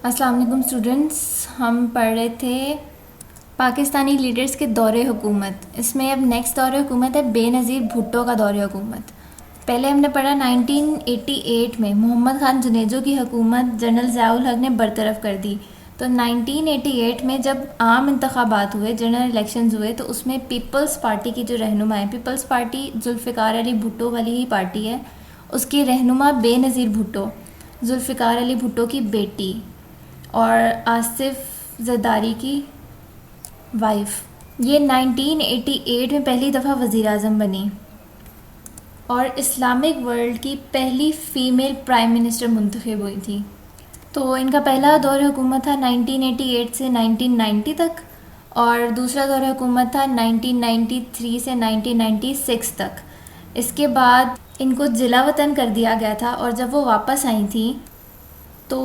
السلام علیکم اسٹوڈنٹس، ہم پڑھ رہے تھے پاکستانی لیڈرز کے دور حکومت. اس میں اب نیکسٹ دور حکومت ہے بے نظیر بھٹو کا دور حکومت. پہلے ہم نے پڑھا 1988 میں محمد خان جنیجو کی حکومت جنرل ضیاء الحق نے برطرف کر دی. تو 1988 میں جب عام انتخابات ہوئے، جنرل الیکشنز ہوئے، تو اس میں پیپلز پارٹی کی جو رہنما ہے، پیپلز پارٹی ذوالفقار علی بھٹو والی ہی پارٹی ہے، اس کی رہنما بے نظیر بھٹو، ذوالفقار علی بھٹو کی بیٹی اور آصف زرداری کی وائف، یہ 1988 میں پہلی دفعہ وزیر اعظم بنی اور اسلامک ورلڈ کی پہلی فیمیل پرائم منسٹر منتخب ہوئی تھی. تو ان کا پہلا دور حکومت تھا 1988 سے 1990 تک، اور دوسرا دور حکومت تھا 1993 سے 1996 تک. اس کے بعد ان کو جلا وطن کر دیا گیا تھا، اور جب وہ واپس آئی تھیں تو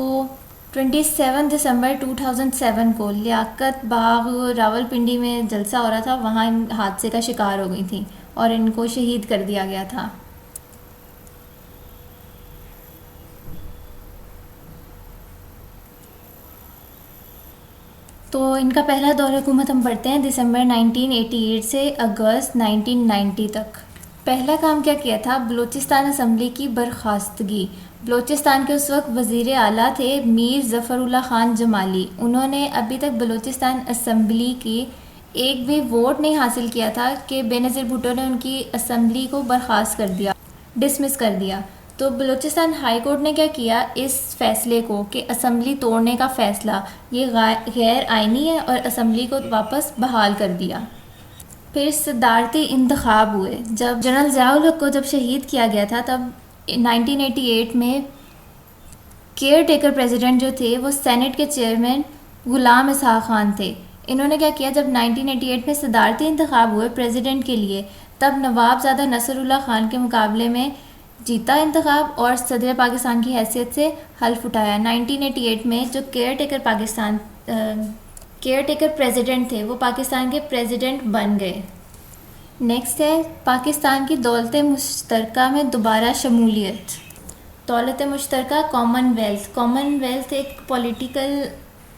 27 دسمبر 2007 کو لیاقت باغ راول پنڈی میں جلسہ ہو رہا تھا، وہاں ان حادثے کا شکار ہو گئی تھیں اور ان کو شہید کر دیا گیا تھا. تو ان کا پہلا دور حکومت ہم پڑھتے ہیں دسمبر 1988 سے اگست 1990 تک. پہلا کام کیا کیا تھا؟ بلوچستان اسمبلی کی برخاستگی. بلوچستان کے اس وقت وزیر اعلیٰ تھے میر ظفر اللہ خان جمالی. انہوں نے ابھی تک بلوچستان اسمبلی کی ایک بھی ووٹ نہیں حاصل کیا تھا کہ بے نظیر بھٹو نے ان کی اسمبلی کو برخاست کر دیا، ڈسمس کر دیا. تو بلوچستان ہائی کورٹ نے کیا کیا، اس فیصلے کو کہ اسمبلی توڑنے کا فیصلہ یہ غیر آئینی ہے، اور اسمبلی کو واپس بحال کر دیا. پھر صدارتی انتخاب ہوئے. جب جنرل ضیاء الحق کو جب شہید کیا گیا تھا، تب 1988 میں کیئر ٹیکر پریزیڈنٹ جو تھے وہ سینٹ کے چیئرمین غلام اسحاق خان تھے. انہوں نے کیا کیا، جب 1988 میں صدارتی انتخاب ہوئے پریزیڈنٹ کے لیے، تب نواب زادہ نصر اللہ خان کے مقابلے میں جیتا انتخاب اور صدر پاکستان کی حیثیت سے حلف اٹھایا. 1988 میں جو کیئر ٹیکر پریزیڈنٹ تھے وہ پاکستان کے پریزیڈنٹ بن گئے. نیکسٹ ہے پاکستان کی دولت مشترکہ میں دوبارہ شمولیت. دولت مشترکہ کامن ویلتھ ایک پولیٹیکل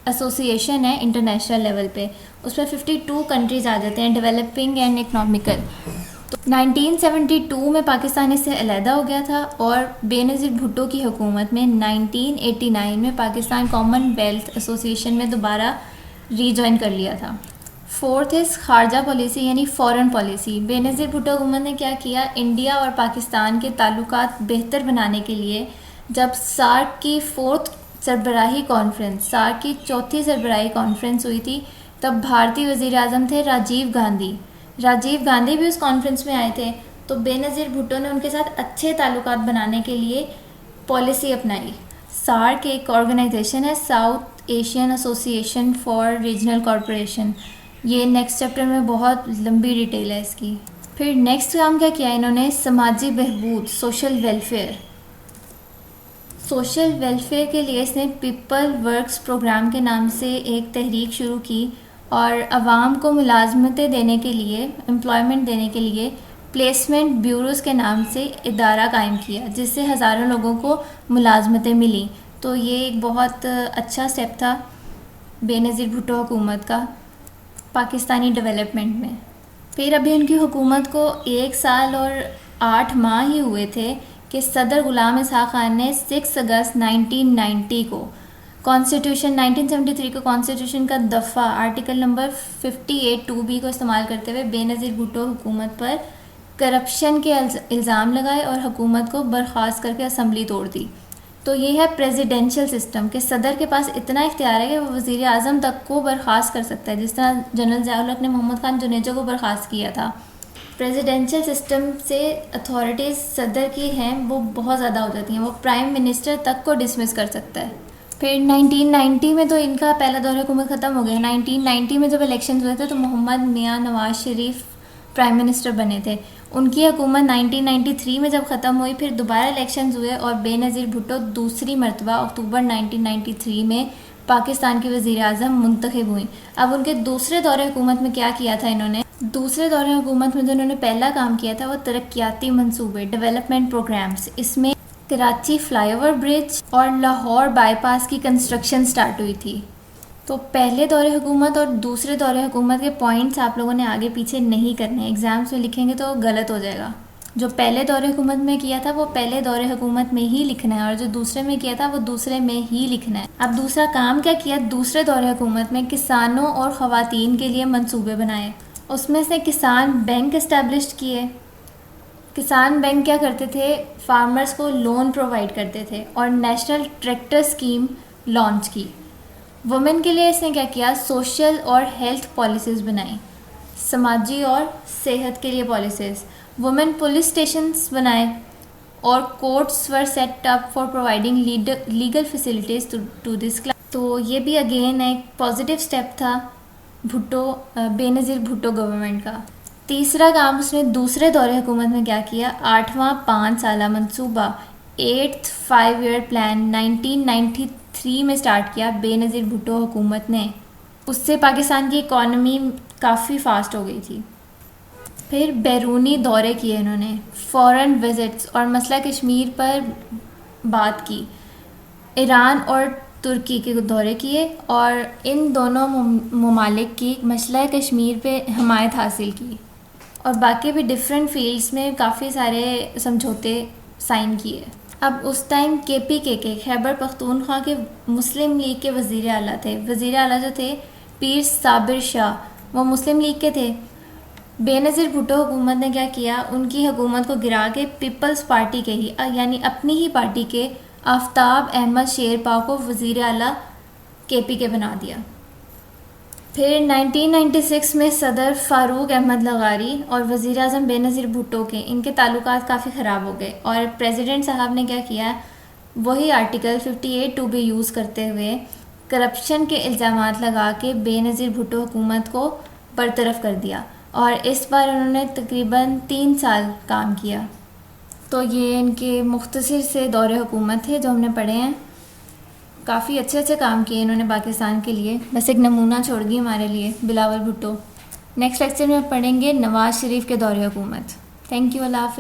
ایسوسیشن ہے انٹرنیشنل لیول پہ. اس میں 52 کنٹریز آ جاتے ہیں، ڈیولپنگ اینڈ اکنامیکل. تو 1972 میں پاکستان اس سے علیحدہ ہو گیا تھا، اور بے نظیر بھٹو کی حکومت میں 1989 میں پاکستان کامن ویلتھ ایسوسیشن میں دوبارہ ری جوائن کر لیا تھا. فورتھ ہے خارجہ پالیسی یعنی فورن پالیسی. بے نظیر بھٹو حکومت نے کیا کیا، انڈیا اور پاکستان کے تعلقات بہتر بنانے کے لیے جب سارک کی چوتھی سربراہی کانفرنس ہوئی تھی، تب بھارتی وزیر اعظم تھے راجیو گاندھی بھی اس کانفرنس میں آئے تھے. تو بے نظیر بھٹو نے ان کے ساتھ اچھے تعلقات بنانے کے لیے پالیسی اپنائی. سارک ایک آرگنائزیشن ہے، ساؤتھ ایشین ایسوسی ایشن فار ریجنل کوآپریشن. یہ نیکسٹ چیپٹر میں بہت لمبی ڈیٹیل ہے اس کی. پھر نیکسٹ کام کیا کیا انہوں نے، سماجی بہبود، سوشل ویلفیئر کے لیے اس نے پیپل ورکس پروگرام کے نام سے ایک تحریک شروع کی، اور عوام کو ملازمتیں دینے کے لیے، امپلائمنٹ دینے کے لیے پلیسمنٹ بیوروز کے نام سے ادارہ قائم کیا، جس سے ہزاروں لوگوں کو ملازمتیں ملیں. تو یہ ایک بہت اچھا سٹیپ تھا بے نظیر بھٹو حکومت کا پاکستانی ڈیولپمنٹ میں. پھر ابھی ان کی حکومت کو 1 سال اور 8 ماہ ہی ہوئے تھے کہ صدر غلام اسحاق خان نے 6 اگست 1990 کو 1973 کو کانسٹیٹیوشن کا دفعہ آرٹیکل نمبر 58(2)B کو استعمال کرتے ہوئے بے نظیر بھٹو حکومت پر کرپشن کے الزام لگائے اور حکومت کو برخاست کر کے اسمبلی توڑ دی. تو یہ ہے پریزیڈینشل سسٹم کہ صدر کے پاس اتنا اختیار ہے کہ وہ وزیر اعظم تک کو برخاست کر سکتا ہے، جس طرح جنرل ضیاء الحق نے محمد خان جنیجو کو برخاست کیا تھا. پریزیڈینشل سسٹم سے اتھارٹیز صدر کی ہیں وہ بہت زیادہ ہو جاتی ہیں، وہ پرائم منسٹر تک کو ڈسمس کر سکتا ہے. پھر 1990 میں تو ان کا پہلا دور حکومت ختم ہو گیا. 1990 میں جب الیکشنز ہوئے تھے تو محمد میاں نواز شریف پرائم منسٹر بنے تھے. ان کی حکومت 1993 میں جب ختم ہوئی، پھر دوبارہ الیکشنز ہوئے اور بے نظیر بھٹو دوسری مرتبہ اکتوبر 1993 میں پاکستان کی وزیر اعظم منتخب ہوئیں. اب ان کے دوسرے دور حکومت میں کیا کیا تھا انہوں نے، دوسرے دور حکومت میں جو انہوں نے پہلا کام کیا تھا وہ ترقیاتی منصوبے، ڈیولپمنٹ پروگرامز. اس میں کراچی فلائی اوور برج اور لاہور بائی پاس کی کنسٹرکشن سٹارٹ ہوئی تھی. تو پہلے دور حکومت اور دوسرے دور حکومت کے پوائنٹس آپ لوگوں نے آگے پیچھے نہیں کرنے, ایگزامس میں لکھیں گے تو غلط ہو جائے گا. جو پہلے دور حکومت میں کیا تھا وہ پہلے دور حکومت میں ہی لکھنا ہے, اور جو دوسرے میں کیا تھا وہ دوسرے میں ہی لکھنا ہے. اب دوسرا کام کیا کیا دوسرے دور حکومت میں, کسانوں اور خواتین کے لیے منصوبے بنائے. اس میں سے کسان بینک اسٹیبلش کیے. کسان بینک کیا کرتے تھے, فارمرز کو لون پرووائڈ کرتے تھے, اور نیشنل ٹریکٹر اسکیم لانچ کی. وومن کے لیے اس نے کیا کیا, سوشل اور ہیلتھ پالیسیز بنائیں, سماجی اور صحت کے لیے پالیسیز. وومن پولیس اسٹیشنز بنائے, اور courts were set up for providing legal facilities to this class. تو یہ بھی اگین ایک پازیٹیو اسٹیپ تھا بے نظیر بھٹو گورنمنٹ کا. تیسرا کام اس نے دوسرے دور حکومت میں کیا کیا, 8واں 5 سالہ منصوبہ 8th 5 year پلان 1993 میں سٹارٹ کیا بے نظیر بھٹو حکومت نے. اس سے پاکستان کی اکانومی کافی فاسٹ ہو گئی تھی. پھر بیرونی دورے کیے انہوں نے, فورن وزٹس, اور مسئلہ کشمیر پر بات کی. ایران اور ترکی کے دورے کیے, اور ان دونوں ممالک کی مسئلہ کشمیر پہ حمایت حاصل کی, اور باقی بھی ڈفرینٹ فیلڈس میں کافی سارے سمجھوتے سائن کیے. اب اس ٹائم کے خیبر پختونخوا کے مسلم لیگ کے وزیر اعلیٰ تھے. وزیر اعلیٰ جو تھے پیر صابر شاہ, وہ مسلم لیگ کے تھے. بے نظیر بھٹو حکومت نے کیا کیا, ان کی حکومت کو گرا کے پیپلز پارٹی کے ہی یعنی اپنی ہی پارٹی کے آفتاب احمد شیرپا کو وزیر اعلیٰ کے بنا دیا. پھر 1996 میں صدر فاروق احمد لغاری اور وزیر اعظم بے نظیر بھٹو کے ان کے تعلقات کافی خراب ہو گئے, اور پریزیڈنٹ صاحب نے کیا کیا, وہی آرٹیکل 58(2) بھی یوز کرتے ہوئے کرپشن کے الزامات لگا کے بے نظیر بھٹو حکومت کو برطرف کر دیا, اور اس بار انہوں نے تقریباً 3 سال کام کیا. تو یہ ان کے مختصر سے دور حکومت تھے جو ہم نے پڑھے ہیں. کافی اچھے کام کیے انہوں نے پاکستان کے لیے, بس ایک نمونہ چھوڑ گئی ہمارے لیے بلاول بھٹو. نیکسٹ لیکچر میں پڑھیں گے نواز شریف کے دور حکومت. تھینک یو, اللہ حافظ.